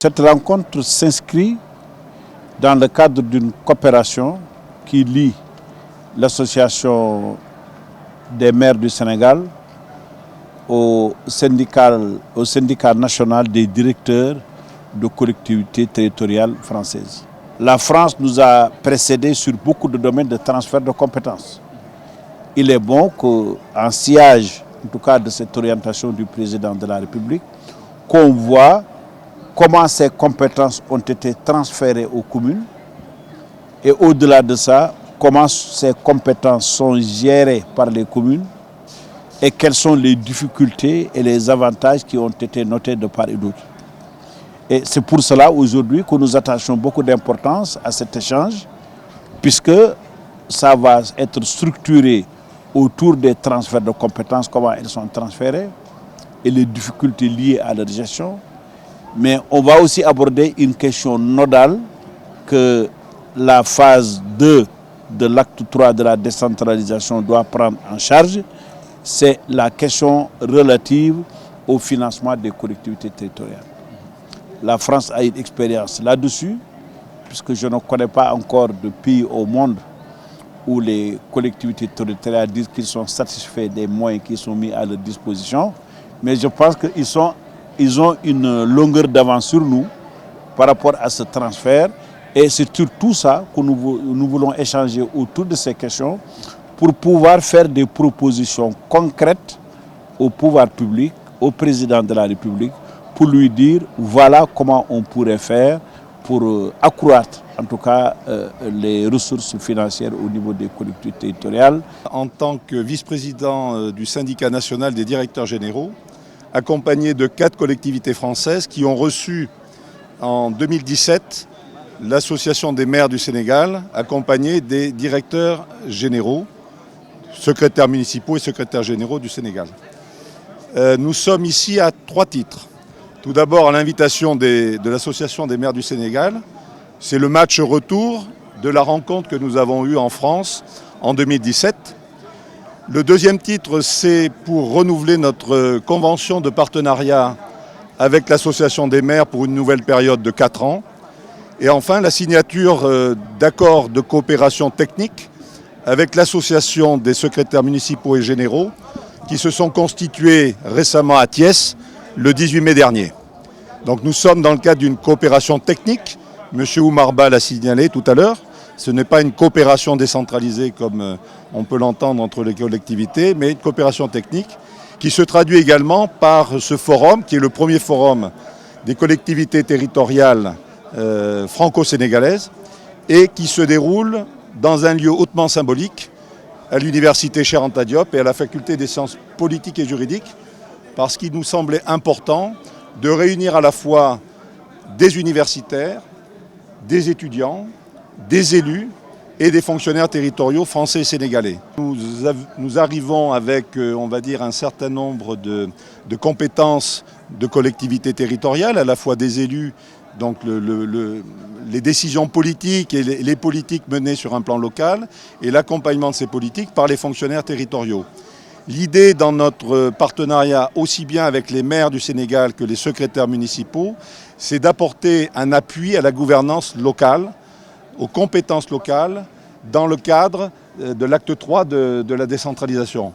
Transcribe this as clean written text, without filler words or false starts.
Cette rencontre s'inscrit dans le cadre d'une coopération qui lie l'Association des maires du Sénégal au syndicat national des directeurs de collectivités territoriales françaises. La France nous a précédés sur beaucoup de domaines de transfert de compétences. Il est bon qu'en sillage, en tout cas de cette orientation du président de la République, qu'on voit comment ces compétences ont été transférées aux communes et au-delà de ça, comment ces compétences sont gérées par les communes et quelles sont les difficultés et les avantages qui ont été notés de part et d'autre. Et c'est pour cela aujourd'hui que nous attachons beaucoup d'importance à cet échange, puisque ça va être structuré autour des transferts de compétences, comment elles sont transférées et les difficultés liées à leur gestion. Mais on va aussi aborder une question nodale que la phase 2 de l'acte 3 de la décentralisation doit prendre en charge. C'est la question relative au financement des collectivités territoriales. La France a une expérience là-dessus, puisque je ne connais pas encore de pays au monde où les collectivités territoriales disent qu'ils sont satisfaits des moyens qui sont mis à leur disposition. Mais je pense qu'ils ont une longueur d'avance sur nous par rapport à ce transfert. Et c'est sur tout ça que nous voulons échanger autour de ces questions pour pouvoir faire des propositions concrètes au pouvoir public, au président de la République, pour lui dire voilà comment on pourrait faire pour accroître en tout cas les ressources financières au niveau des collectivités territoriales. En tant que vice-président du syndicat national des directeurs généraux, accompagné de 4 collectivités françaises qui ont reçu en 2017 l'Association des maires du Sénégal, accompagnée des directeurs généraux, secrétaires municipaux et secrétaires généraux du Sénégal. Nous sommes ici à 3 titres. Tout d'abord à l'invitation de l'Association des maires du Sénégal. C'est le match retour de la rencontre que nous avons eue en France en 2017. Le deuxième titre, c'est pour renouveler notre convention de partenariat avec l'Association des maires pour une nouvelle période de 4 ans. Et enfin, la signature d'accords de coopération technique avec l'Association des secrétaires municipaux et généraux qui se sont constitués récemment à Thiès le 18 mai dernier. Donc nous sommes dans le cadre d'une coopération technique. M. Oumarba l'a signalé tout à l'heure. Ce n'est pas une coopération décentralisée comme on peut l'entendre entre les collectivités, mais une coopération technique qui se traduit également par ce forum, qui est le premier forum des collectivités territoriales franco-sénégalaises et qui se déroule dans un lieu hautement symbolique, à l'université Cheikh Anta Diop et à la faculté des sciences politiques et juridiques, parce qu'il nous semblait important de réunir à la fois des universitaires, des étudiants, des élus et des fonctionnaires territoriaux français et sénégalais. Nous arrivons avec, on va dire, un certain nombre de compétences de collectivités territoriales, à la fois des élus, donc les décisions politiques et les politiques menées sur un plan local et l'accompagnement de ces politiques par les fonctionnaires territoriaux. L'idée dans notre partenariat aussi bien avec les maires du Sénégal que les secrétaires municipaux, c'est d'apporter un appui à la gouvernance locale, aux compétences locales, dans le cadre de l'acte 3 de la décentralisation.